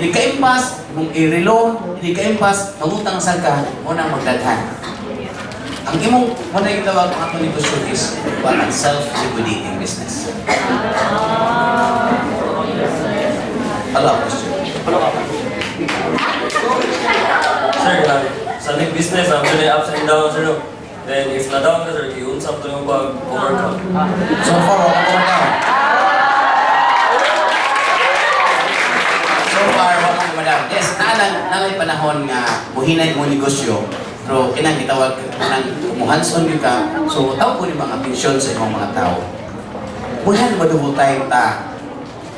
Hindi ka-impas, kung i-reloan, hindi ka-impas, mangutang sa ka, muna magdaghan. Ang imong muna yung tawag ng ato negosyo is what ang self-liquidating business. Hello, question. Sir, sa ning business, ang many ups and downs, sir. Then, if na-down ka, sir, i-unsap to yung pag-overcome. So far, wala madam. Yes, nalay panahon nga buhinay mo negosyo, pero kinang gitawag kanang kumuhanson gyud ka. So taw ko ni mga pensyon sa imong mga tao. Buhan ba double time ta?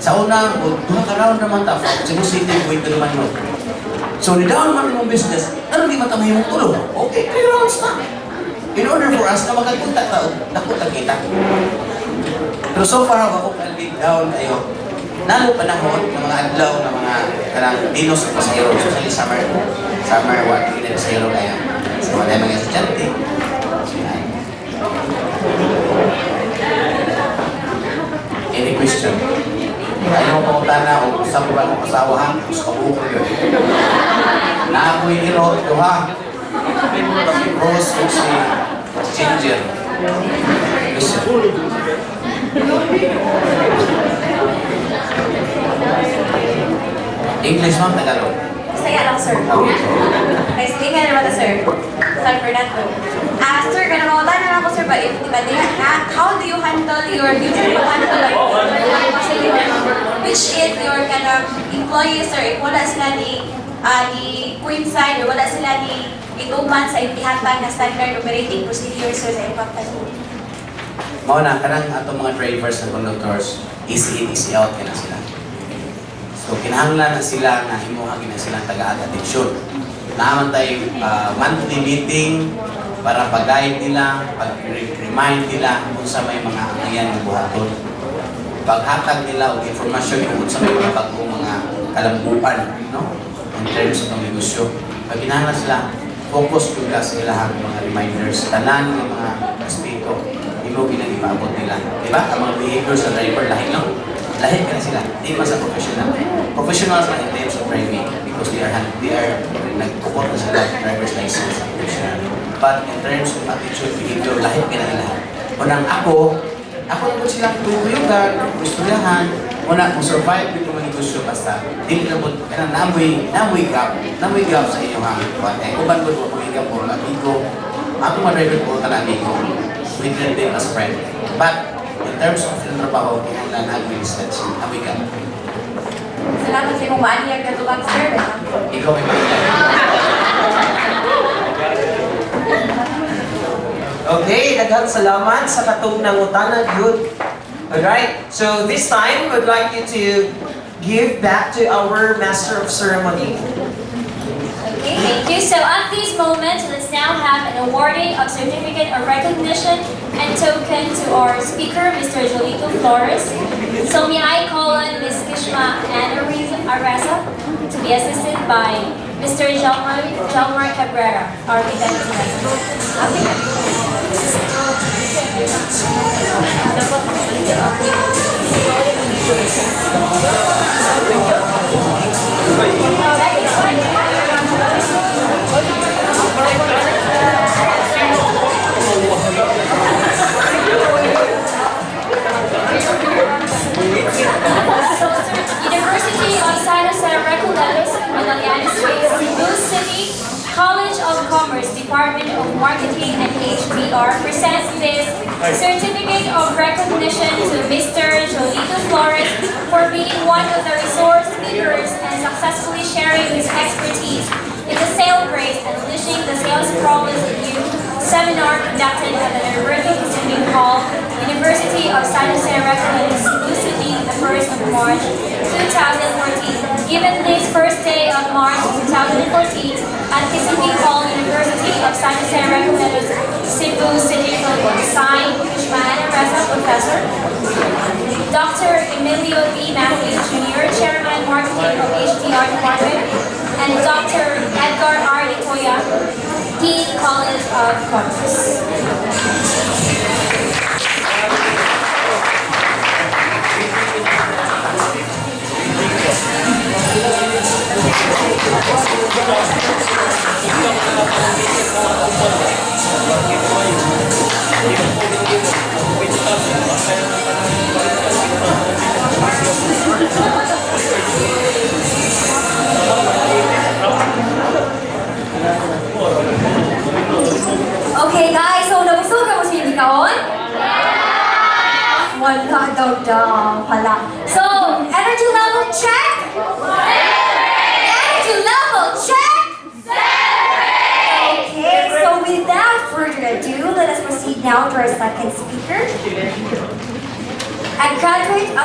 Sa una, duha ka round naman ta, sa city wait na naman mo. So ni down man imong business, ano di matamay imong tulong? Okay, 3 rounds na. In order for us na magkakunta ta, nakunta kita. Pero so far ako kalbig down kayo. Nalo panahon ng mga adlaw ng mga karang dinos sa pasahero, especially summer what hindi na pasahero kaya sa mga mga estudyante. Any question? Ayaw mo pang tana o usap ba ng kasawahan? Gusto ko ko yun. Naakoy iro, duha. Si Rose o si Ginger. Question. English ma'am, Tagalog. Saya lang, sir. Ay, sige nga naman, sir. San Fernando. Sir, ganun na ako, sir, ba, if, di ba, how do you handle your which is your kind of employees, sir, if wala sila ni coincide or wala sila ni ituman sa impihatan na standard operating procedure, sir, sa impactan. Mao na, kanang atong mga drivers and conductors, easy in, easy out ka na sila. So, kinahanglan na sila na himuhagin na silang taga-atensyon. Naaman tayo monthly meeting para pag-guide nila, pag-remind nila kung sa may mga angayan ng buhaton. Paghatag nila o informasyon kung sa may mga bagong mga kalambuan, no? In terms of negosyo. Pag kinahanglan sila, focus kung sa ilahang mga reminders, tanan ng mga aspecto, imo ginag-ipaabot nila. Diba? Ang mga behaviors sa driver, lahi lang. Lahi ka na sila. Hindi man sa professional. Professionals na in terms of driving because they are nagkukot na sila driver's license sa professional. But in terms of attitude, behavior, lahi ka na nila. Unang ako na po silang tuyugan, gustulahan, una, kung survive dito mga negosyo basta, hindi na po, namoy gap sa inyo ha. Uban po po, hingga po, amigo, ako ma-driver po ka na amigo, we can live as friend. But, in terms of yung trabaho, kailangan nag-research, amoy gap. Salamat sa imong maaniyag na tubag, sir. Ikaw may maaniyag. Okay, daghang salamat sa katong nangutana gyud. Alright, so this time we'd like you to give back to our Master of Ceremony. Okay, thank you. So at this moment, let's now have an awarding of certificate of recognition and token to our speaker, Mr. Jolito Flores. So may I call on Ms. Kishma Ana Arasa to be assisted by Mr. Jalmar Cabrera, our event director. University of San Jose Recoletos, Magallanes Bay, Cebu City, College of Commerce, Department of Marketing and HBR presents this Certificate of Recognition to Mr. Jolito Flores for being one of the resource leaders and successfully sharing his expertise in the sales grade and unleashing the sales prowess in youth seminar conducted at the University Pacific Hall, University of San Jose Recoletos, Cebu City, the 1st of March, 2014. Given this first day of March 2014 at Pacific Hall, University of San Jose Recoletos, Cebu City, Philippines. Signed, Kishma Reza, Professor. Dr. Emilio D. Matthews, Jr., Chairman, Marketing of HDR Department. And Dr. Edgar R. Nicoya, Dean, College of Commerce. Thank you.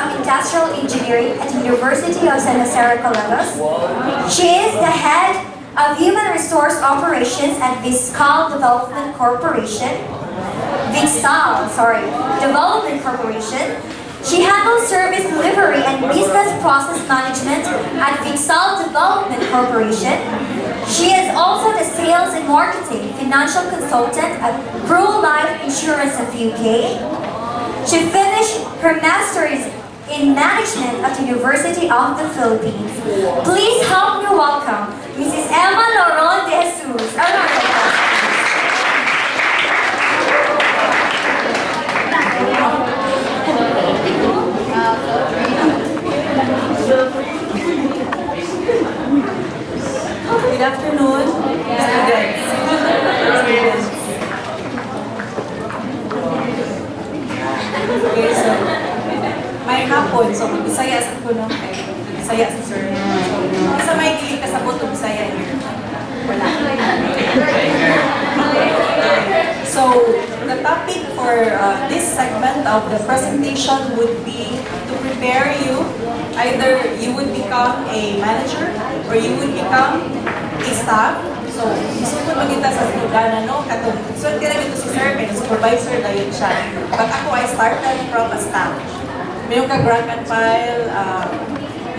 of Industrial Engineering at the University of San Jose Recoletos. She is the head of Human Resource Operations at Viscal Development Corporation. Development Corporation. She handles service delivery and business process management at Viscal Development Corporation. She is also the sales and marketing financial consultant at Cruel Life Insurance of UK. She finished her master's in management at the University of the Philippines. Please help me welcome Mrs. Emma Loron de Jesus. Good afternoon, students. Okay, so, may hapon, so mag-Bisaya sa kuno, Bisaya si sir. So, isa may dili kasabot o Bisaya here. Wala. So, the topic for this segment of the presentation would be to prepare you. Either you would become a manager or you would become a staff. So, gusto ko magkita sa studana, no? Katong, so, kaya ito si sir, kaya supervisor na yun siya. But ako, I started from a staff. Mayroon ka rank and file,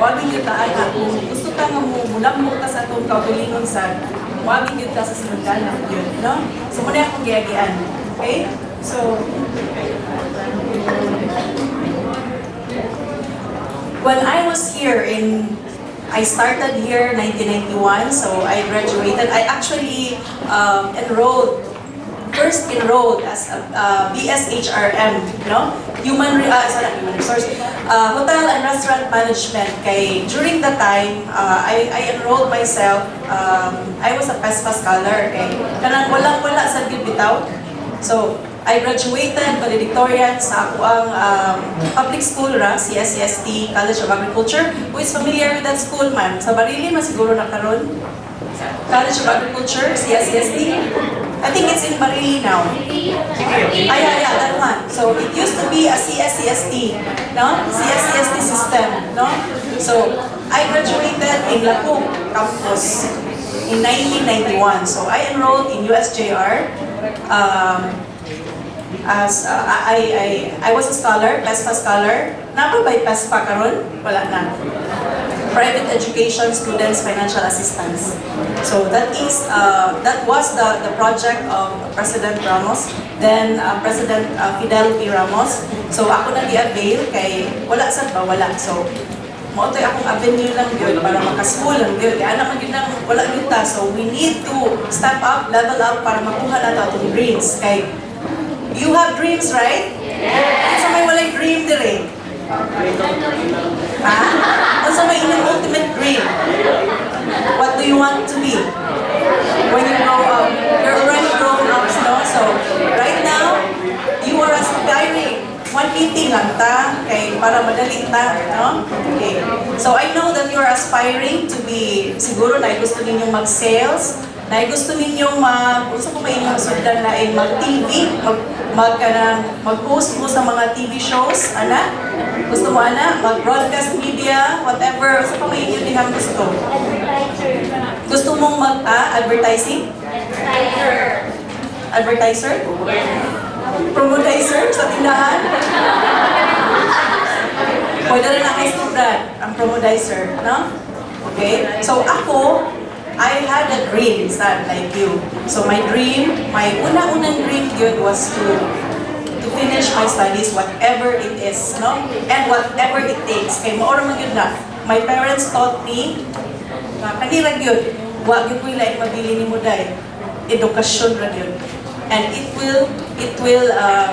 wagin yun taan na, kung gusto ka nga mulang mo ka sa itong kaugalingon sa, wagin yun ka sa studana, yun, no? So, muna akong giyagian. Okay? So, when I was here I started here 1991, so I graduated. I actually first enrolled as a BSHRM, no? Human Resource, Hotel and Restaurant Management. Kay during the time, I enrolled myself. I was a PESPA scholar. Kay kanang wala sa bitaw. So I graduated valedictorian sa ako ang public school CSCST College of Agriculture. Who is familiar with that school, man? Sa Barili, masiguro na karon. College of Agriculture, CSCST. I think it's in Barili now. Yeah, that one. So it used to be a CSCST, no? CSCST system, no? So I graduated in Lapong campus in 1991. So I enrolled in USJR. As I was a scholar, PESPA scholar. Napa by PESPA karon? Wala na. Private Education Students Financial Assistance. So that was the project of President Ramos, then President Fidel P. Ramos. So ako na di-avail kay wala sad ba wala. So mo toy akong avenue lang gyud para maka-school lang gyud. Kaya ana man gyud lang wala gyud ta. So we need to step up, level up para makuha nato atong dreams. Kay you have dreams, right? Yes. Sa may walay dream dire. Ha? Sa may inyong ultimate dream. What do you want to be? When you grow up, you're already grown up, no? So right now, you are aspiring. 180 lang ta, kay para madali ta, no? Okay. So I know that you are aspiring to be, siguro na gusto ninyong mag-sales, na gusto ninyong gusto ko ba inyong sundan na mag-TV, mag-host mo sa mga TV shows, ana? Gusto mo, ana? Mag-broadcast media, whatever, gusto ko ba inyong dihang gusto? Gusto mong advertising? Advertiser? Promodizer sa tindahan? Pwede rin ang student, ang promodizer, no? Okay? So ako, I had a dream, sad like you. So my dream, my unang dream yun was to finish my studies, whatever it is, no? And whatever it takes. Kaya maura man yun na. My parents taught me, kanirag yun, wag yun ko ilaing mabili ni mo day. Edukasyon ra yun. And it will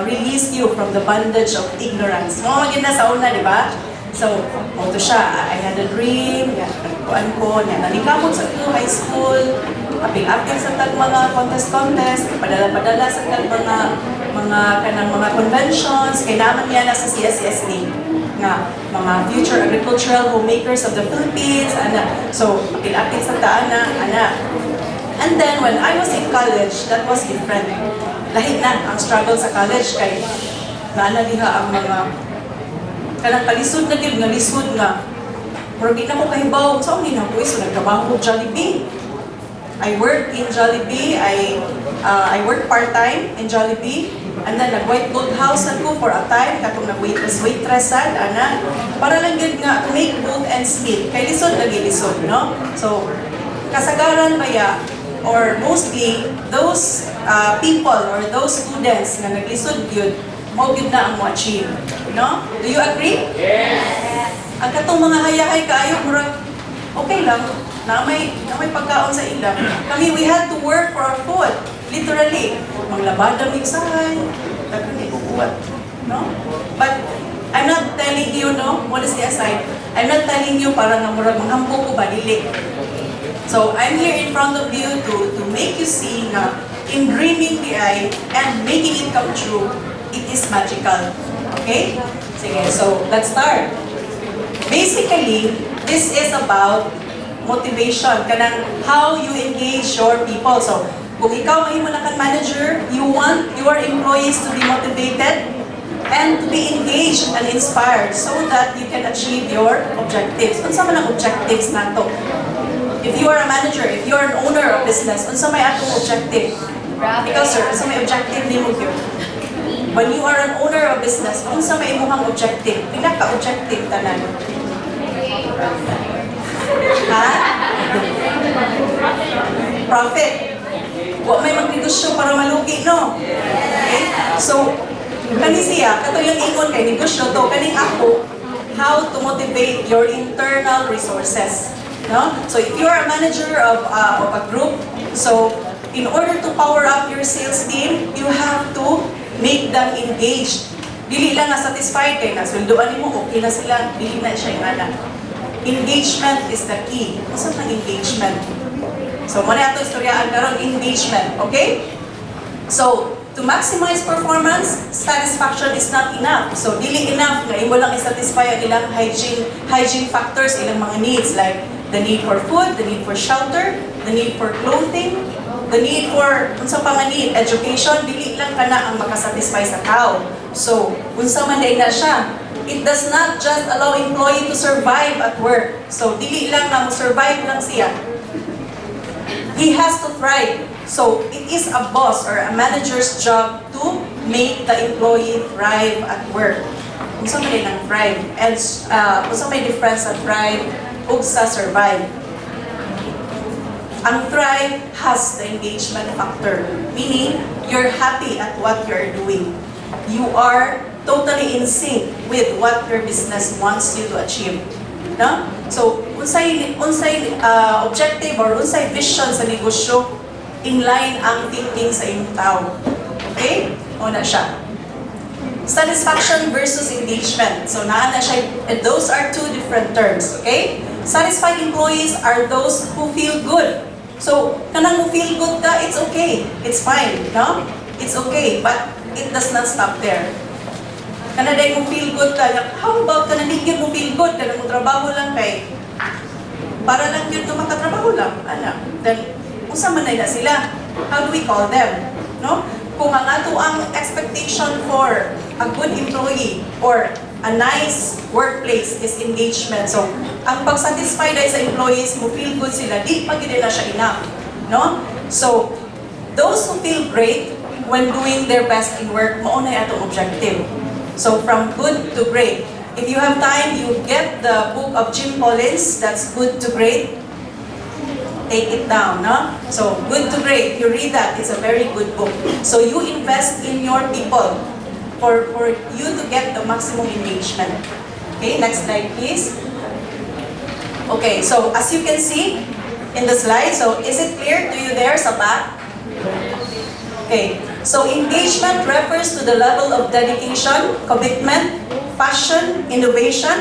release you from the bondage of ignorance. No, maging na sa una, di ba? So, ito siya, I had a dream, nagkuhan ko, nanikamot sa high school, apil-apil sa tag mga contest, padala-padala sa tag mga conventions, kay naman yan sa CSSD, nga, mga future agricultural homemakers of the Philippines, so, apil-apil sa taana, And then, when I was in college, that was different. Lahit na ang struggle sa college kay naana diha ang mga kanang kalisod na gyud nga lisod nga murag di na ko kahibaw sa ni na ko so nagtrabaho ko Jollibee. I work in Jollibee. I work part-time in Jollibee. And then nag-white gold house ko for a time katong nag-waitress sad ana para lang gyud nga to make both ends meet. Kay lisod lagi lisod, no? So kasagaran baya or mostly those people or those students nga naglisod gyud mo gyud na ang mo-achieve, no? Do you agree? Yes. Ang katong mga hayahay kaayo murag okay lang na may pagkaon sa ila. Kami we had to work for our food, literally. Maglabada mi usahay, tapos ni bubuhat, no? But I'm not telling you, no, modesty aside, I'm not telling you para nga murag manghampo ko ba dili. So I'm here in front of you to make you see na in dreaming the eye and making it come true, it is magical. Okay? Sige, so let's start. Basically, this is about motivation, kanang how you engage your people. So, kung ikaw mahimo na kang manager, you want your employees to be motivated and to be engaged and inspired so that you can achieve your objectives. Unsa man ang objectives nato? If you are a manager, if you are an owner of business, unsa may atong objective? Ikaw sir, unsa may objective nimo gyud? When you are an owner of business, unsa may imong objective? Pila ka objective tanan? Ha? Profit. Wa may magnegosyo para malugi, no? Okay? So, kani siya, kato yung ingon kay negosyo to, kaning ako, how to motivate your internal resources. No? So, if you are a manager of a group, so, in order to power up your sales team, you have to make them engaged. Dili lang na satisfied kay nasulduan nimo, okay na sila, dili na siya yung anak. Engagement is the key. Ano ang engagement? So, muna ito istoryaan karon engagement, okay? So, to maximize performance, satisfaction is not enough. So, dili enough na imo lang i-satisfy ang ilang hygiene factors, ilang mga needs like the need for food, the need for shelter, the need for clothing, the need for unsa pa nga need, education, dili lang kana ang makasatisfy sa tao. So, unsa man day na siya, it does not just allow employee to survive at work. So, dili lang na mo-survive lang siya. He has to thrive. So, it is a boss or a manager's job to make the employee thrive at work. Kung sa may ng thrive, and kung sa may difference sa thrive o sa survive. Ang thrive has the engagement factor, meaning you're happy at what you're doing. You are totally in sync with what your business wants you to achieve. No? So, unsay objective or unsay vision sa negosyo, inline ang thinking sa inyong tao. Okay? O na siya. Satisfaction versus engagement. So, naa na siya, and those are two different terms. Okay? Satisfied employees are those who feel good. So, kanang mo feel good ka, it's okay. It's fine. No? It's okay. But, it does not stop there. Kanaday mo feel good ka, how about kananigyan mo feel good, kanang mo trabaho lang kay, para lang yun makatrabaho lang, anak. Then, unsa man na sila? How do we call them? No? Kung ang ato ang expectation for a good employee or a nice workplace is engagement. So, ang pag-satisfy dahil sa employees mo, feel good sila, di pa gid na siya enough. No? So, those who feel great when doing their best in work, mao na atong objective. So from good to great. If you have time, you get the book of Jim Collins, that's Good to Great. Take it down, no? So Good to Great, you read that, it's a very good book. So you invest in your people for you to get the maximum engagement. Okay, next slide please. Okay, so as you can see in the slide, so is it clear to you there sa back? Okay, so engagement refers to the level of dedication, commitment, passion, innovation,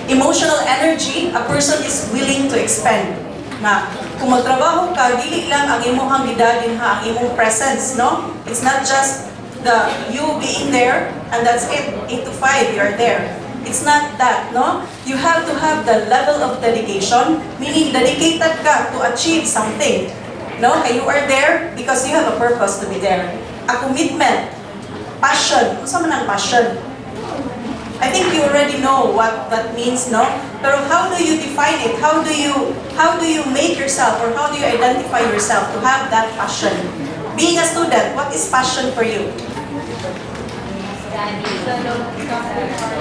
emotional energy a person is willing to expend. Na kung magtrabaho ka, dili lang ang imong gidadin ha, ang imong presence, no? It's not just the you being there and that's it, 8 to 5 you're there. It's not that, no? You have to have the level of dedication, meaning dedicated ka to achieve something. No? Kay you are there because you have a purpose to be there. A commitment, passion. Ano man ang passion? I think you already know what that means, no? Pero how do you define it? How do you make yourself or how do you identify yourself to have that passion? Being a student, what is passion for you?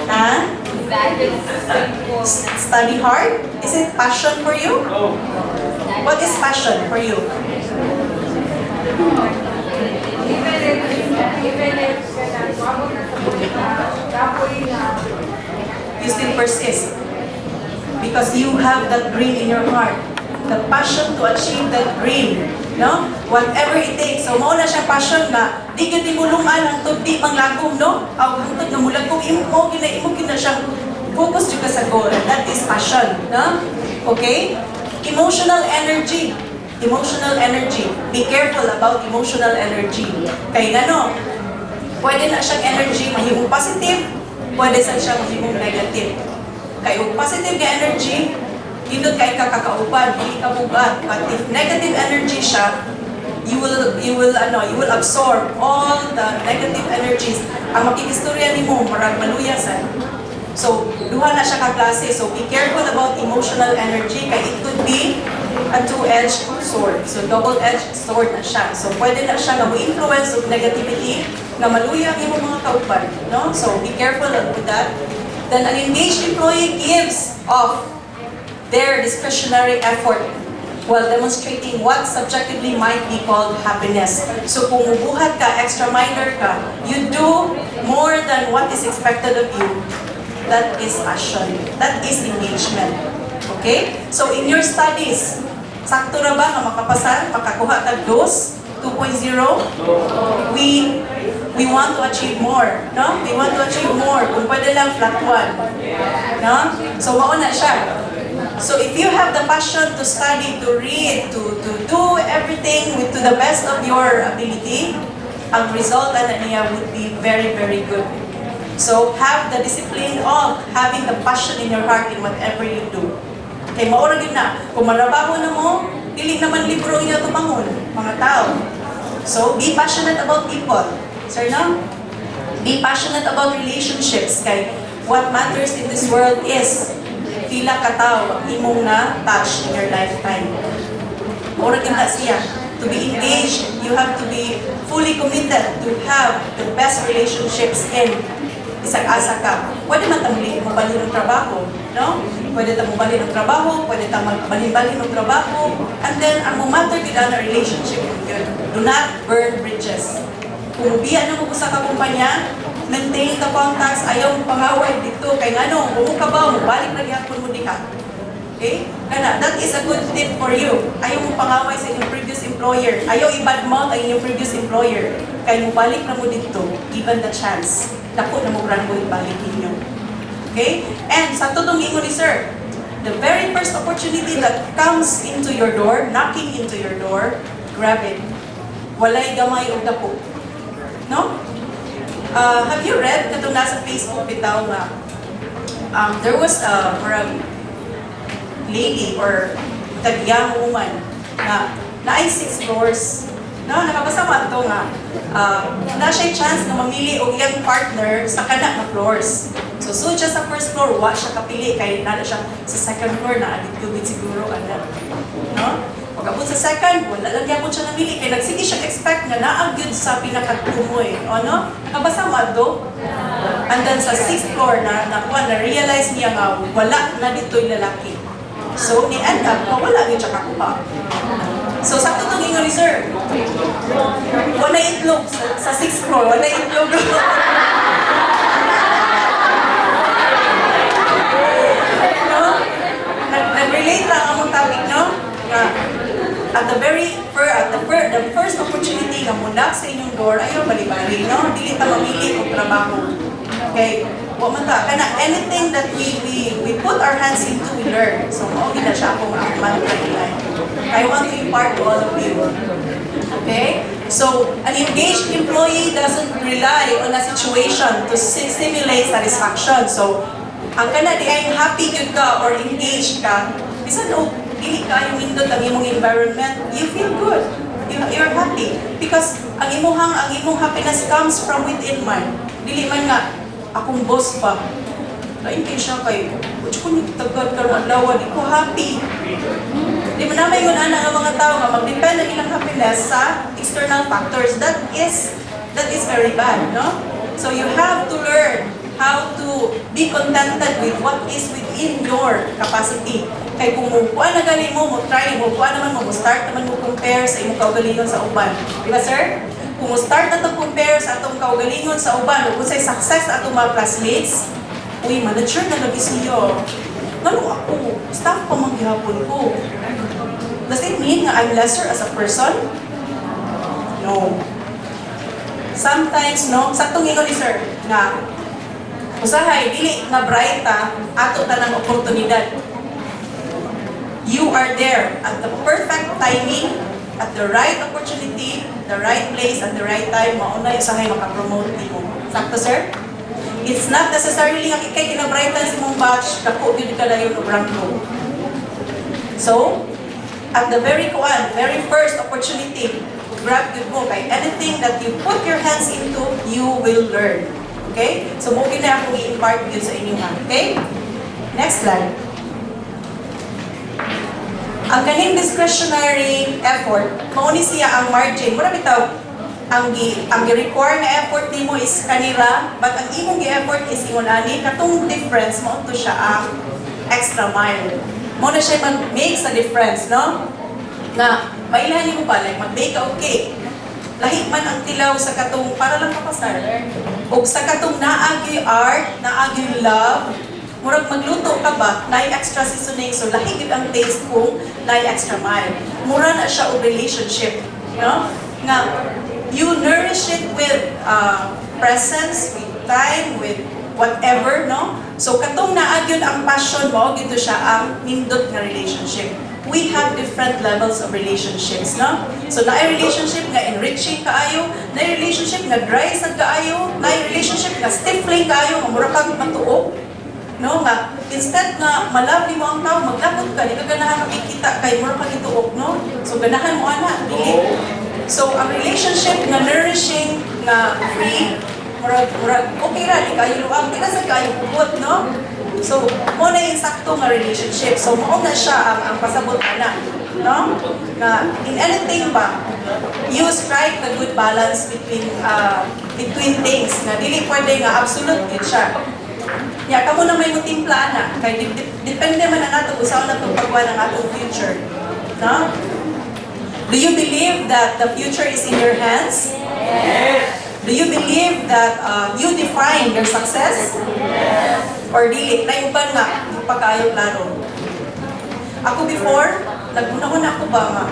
Huh? Study hard? Is it passion for you? What is passion for you? You still persist because you have that dream in your heart, the passion to achieve that dream, no? Whatever it takes. So mao na siya passion na di gyud imulungan hangtod di manglagom, no? Aw hangtod nga mulagom imo gina siyang focus jud ka sa goal. That is passion, no? Okay? Emotional energy. Emotional energy. Be careful about emotional energy. Kay ngano? Pwede na siyang energy mahimong positive, pwede sa siyang mahimong negative. Kay yung positive nga energy, hindot kay kakakauban, hindi ka bugat. But if negative energy siya, you will absorb all the negative energies. Ang makikistorya nimo marag maluyasan. So, duha na siya ka klase. So, be careful about emotional energy kay it could be a two-edged sword. So, double-edged sword na siya. So, pwede na siya nga mo-influence of negativity na maluya ang imong mga kauban, no? So, be careful with that. Then, an engaged employee gives of their discretionary effort while demonstrating what subjectively might be called happiness. So, kung mubuhat ka, extra-minder ka, you do more than what is expected of you. That is passion. That is engagement. Okay? So, in your studies, sakto na ba nga makapasa, makakuha tag DOS 2.0? We want to achieve more, no? We want to achieve more. Kung pwede lang flat 1. No? So, mauna siya. So, if you have the passion to study, to read, to do everything to the best of your ability, ang result na niya would be very, very good. So, have the discipline of having the passion in your heart in whatever you do. Kay maura yun na. Kung marabaho na mo, dili naman libro niya tumahon, mga tao. So, be passionate about people. Sir, no? Be passionate about relationships. Kay what matters in this world is pila ka tao imong na touch in your lifetime. Maura yun na siya. To be engaged, you have to be fully committed to have the best relationships in isang asa ka. Pwede man tamuli mabalhin ng trabaho, no? Pwede ta mabalhin ng trabaho, pwede ta magbalhin-balhin ng trabaho, and then ang matter gid ang relationship yun. Do not burn bridges. Kung biya na mo sa kumpanya, maintain the contacts, ayaw mo pangaway dito kay ngano, kung ka ba mo balik na gyapon mo diha. Okay? Kana, that is a good tip for you. Ayaw mo pangaway sa inyong previous employer. Ayaw i-badmouth ang inyong previous employer. Kaya mo balik na mo dito, given the chance. Dako na mo rango ibalik ninyo. Okay? And sa tutong ingon ni Sir, the very first opportunity that comes into your door, knocking into your door, grab it. Walay gamay og dako. No? Have you read katong nasa Facebook bitaw nga there was a lady or young woman na ay 6 floors. No, nakabasa man ito nga. Na siya chance na mamili og iyang partner sa kana na floors. So, siya sa first floor, wa siya kapili kay nana siya sa second floor na aditubid siguro ana. No? Pag-abot sa second, wala lang gyapon siya namili kay nagsige siya expect nga naa gyud sa pinakatumoy. Ano? Nakabasa man ito? And then sa 6th floor na realize niya nga wala na dito'y lalaki. So, ni-end up, wala din siya kakuha. So, sakto itong ingon ni Sir. Wala itlog sa 6th floor. Wala itlog. No? Nag-relate lang ang topic, no? At the first opportunity nga muna sa inyong door, ayaw bali-bali, no? Dili ta mamili kung trabaho. Okay? Kana anything that we put our hands into, we learn. So, okay na siya akong man I want to impart to all of you. Okay? So, an engaged employee doesn't rely on a situation to simulate satisfaction. So, ang kana di ay happy good ka or engaged ka, bisan dili kaayo nindot ang imong environment, you feel good. You're happy because ang imong happiness comes from within man. Dili man nga akong boss pa. Lain kay siya kay which ko ni tagad karon adlaw di ko happy. Di man namay ngon ana nga mga tao nga magdepend ang ilang happiness sa external factors. That is very bad, no? So you have to learn how to be contented with what is within your capacity. Kay kung kuha na gali mo try mo, kuha naman mo start naman mo compare sa imong kaugalingon sa uban. Di ba, sir? Kung mo start na to compare sa atong kaugalingon sa uban, kung say success atong mga classmates, uy, manager na lagi siya. Ngano ako? Staff pa manggihapon ko. Does it mean nga I'm lesser as a person? No. Sometimes, no, saktong ingon ni sir, nga, usahay, dili na bright ato tanang oportunidad. You are there at the perfect timing, at the right opportunity, the right place, at the right time, mauna usahay makapromote mo. Sakto, sir? It's not necessarily nga kay kinabrightan sa mong batch, dako gyud ka dayon og rango. So, at the very first opportunity, grab good mo kay anything that you put your hands into, you will learn. Okay? So, mo na akong i-impart yun sa inyo ha. Okay? Next slide. Ang kaning discretionary effort, mauni siya ang margin. Mura bitaw, ang gi-require na effort nimo is kanira, but ang imong gi-effort is ingon ani, katong difference mo to siya ang extra mile. Mo na siya mag-make sa difference, no? Na mailahan mo ba, like mag-bake ka okay. Lahi man ang tilaw sa katong, para lang kapasar. O sa katong naagyo'y art, naagyo'y love, murag magluto ka ba, na extra seasoning, so lahi gid ang taste kung na extra mile. Mura na siya o relationship. No? Nga, you nourish it with presence, with time, with whatever, no? So katong naagyon ang passion mo, gito siya ang nindot nga relationship. We have different levels of relationships, no? So naay relationship nga enriching kaayo, naay relationship nga dry sad kaayo, naay relationship nga stifling kaayo, nga mura kang matuog. No, nga instead nga malabli mo ang tao, maglakot ka, di ka ganahan makikita kay mura kang ituog, no? So ganahan mo ana, dili. So ang relationship nga nourishing, nga free, murag okay ra, di kayo luwag, di na sa kayo kubot, no? So, mo na yung sakto nga relationship. So, mo na siya ang pasabot na, no? Na in anything ba, you strike a good balance between things. Na dili pwede nga absolute yun siya. Ya, kamo na may mutimpla na. Kaya depende man na nato kung saan na itong pagwa ng atong future. No? Do you believe that the future is in your hands? Yes. Do you believe that you define your success? Yes. Or dili? Naiuban nga, hindi pa kayo klaro. Ako before, naguna-una ako ba nga,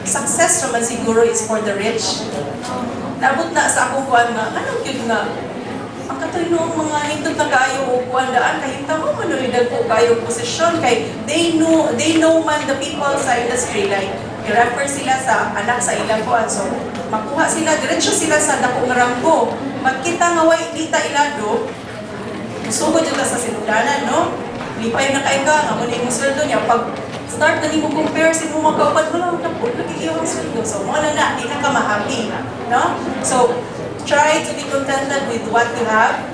success naman siguro is for the rich. Nabot na sa akong kuwan nga, anong yun nga? Ang katoy noong mga hindot na kayo o kuwandaan, kahit mo manulidag po kayo posisyon, kay they know man the people sa industry, like, i-refer sila sa anak sa ilang kuwan. So, makuha sila, diretsyo sila sa dakong rangko. Magkita nga way kita ilado, sugod yun sa sinudanan, no? Lipay na kayo ka, nga muna yung sweldo niya. Pag start na ni mo compare, sino mo magkaupan mo lang, nag-iyo ang sweldo. So, mga na, di na ka ma-happy, no? So, try to be contented with what you have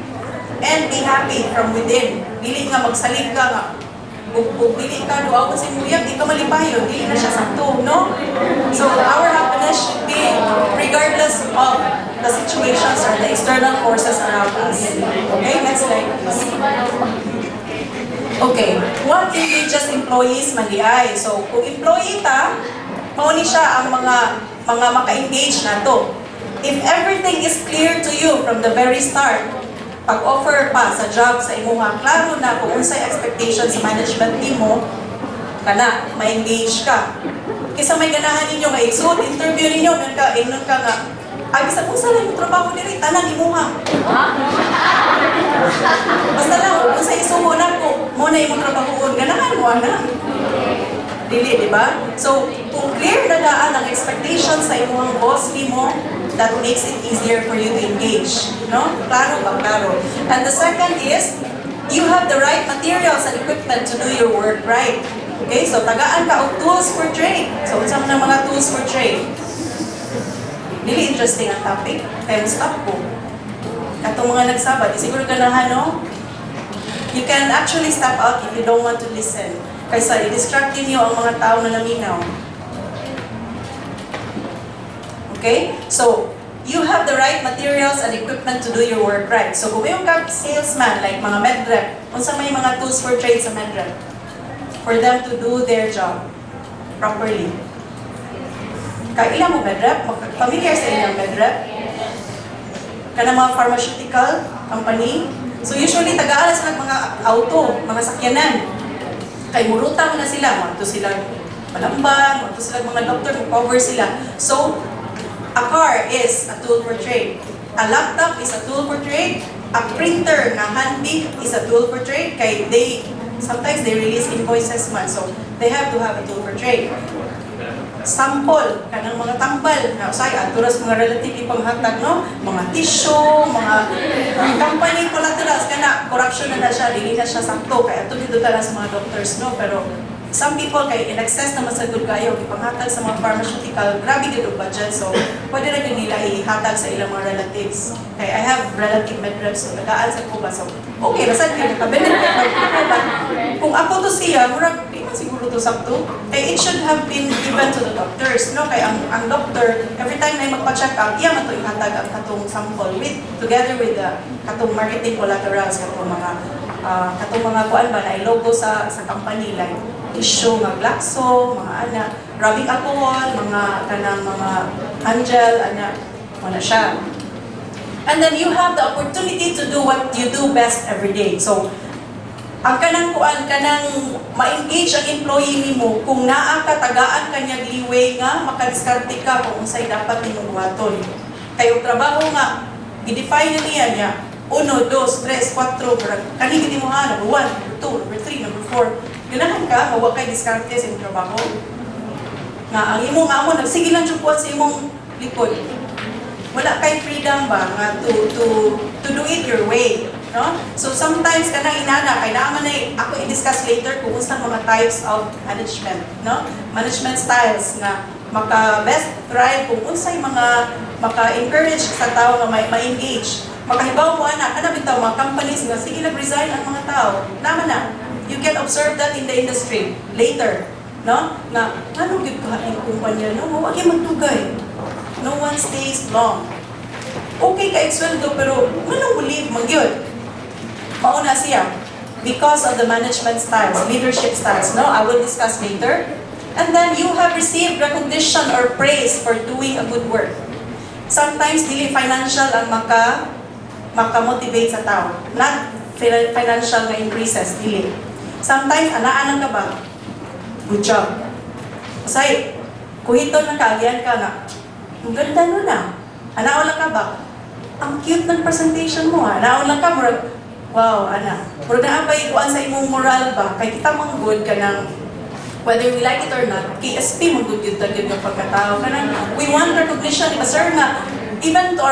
and be happy from within. Dili nga magsalig ka nga, dili ka, duwa ko si Muyag, di ka malipayon, dili na siya sakto, no? So, our happiness should be regardless of the situations or the external forces around us. Okay, next slide please. Okay, what engages employees man di ay? So, kung employee ta, mauni siya ang mga maka-engage na to. If everything is clear to you from the very start, pag-offer pa sa job sa imuha, klaro na kung unsay expectation sa management nimo, kana, ma-engage ka. Kisa may ganahan ninyo nga exud, interview ninyo, inon ka nga, ay, bisa kung saan yung trabaho nila, tanan imuha. Basta lang, kung sa isumo na ko, mo na imong trabaho, ganahan mo, na. Dili, di ba? So, kung clear na daan ang expectations sa imuhang boss nimo, that makes it easier for you to engage. No? Klaro ba? Klaro. And the second is, you have the right materials and equipment to do your work right. Okay, so tagaan ka og tools for trade. So unsa man ang mga tools for trade? Really interesting ang topic. Kaya stop ko. Katong mga nagsabat, siguro ganahan, no? You can actually step out if you don't want to listen. Kaysa i-distract niyo ang mga tao na naminaw. Okay? So, you have the right materials and equipment to do your work right. So, kung mayroon ka salesman, like mga medrep, unsa may mga tools for trade sa medrep? For them to do their job properly. Kaya ilang mo medrep? Familiar sa ilang medrep? Kana mga pharmaceutical company. So usually tagaan sila mga auto, mga sakyanan. Kay muruta mo na sila, mga to sila malambang, mga to sila mga doctor, cover sila. So a car is a tool for trade. A laptop is a tool for trade. A printer na handy is a tool for trade. Kay sometimes they release invoices man, so they have to have a tool for trade. Sample, kanang mga tambal, na usay, aturas mga relative panghatag, no? Mga tissue, mga company collaterals, kana, corruption na siya, dili na siya sakto, kaya ito dito tala sa mga doctors, no? Pero some people, kay in-access naman sa good kayo, ipanghatag sa mga pharmaceutical, grabe dito budget, so pwede rin nila ihatag sa ilang mga relatives. Kaya I have relative medreps, so nagaan sa kuba, so okay, nasan kayo, nakabenefit, but kung ako to siya, murag, di man siguro to sakto, kaya it should have been given to the doctors, no? Kaya ang doctor, every time na magpa-check up, iya man to ihatag ang katong sample together with the katong marketing collaterals, katong mga kuan ba na logo sa company, like issue, mga Glaxo, mga rubbing alcohol, mga kanang mga Angel, wala siya. And then you have the opportunity to do what you do best every day. So, ang kanang kuan, kanang ma-engage ang employee nimo kung naa ka tagaan kanya liway nga makadiskarte ka kung unsay dapat nimong buhaton. Kay og trabaho nga i-define niya 1, 2, 3, 4 kani gid mo ha, number 1, number 2, number 3, number 4. Ganahan ka mawa kay diskarte sa imong trabaho. Nga ang imong amo nagsige lang jud sa imong likod. Wala kay freedom ba nga to do it your way, no? So sometimes kana inana kay naman ay ako i-discuss later kung unsa mga types of management, no? Management styles nga maka-best thrive kung unsay mga maka-encourage sa tao nga ma-engage. Makahibaw mo ana bitaw mga companies nga sige nag-resign ang mga tao. Naman na. You can observe that in the industry later, no? Na ano gyud ka ang kumpanya, no? Wa gyud magdugay. No one stays long. Okay ka sweldo pero manong believe magyud. Mauna siya because of the management styles, leadership styles, no? I will discuss later. And then you have received recognition or praise for doing a good work. Sometimes dili financial ang maka-motivate sa tao. Not financial na increases, dili. Sometimes anaan ka ba? Good job. Say, kuhiton na kaagyan ka na. Ang ganda nun na. Anaon lang ka ba? Ang cute ng presentation mo ha. Anaon lang ka, murag, wow, murag na abay kuan sa imong moral ba? Kay kita mang good ka ng, whether we like it or not, KSP mang good yun tagid ng pagkatao. Kanang, we want recognition, sir nga, even to our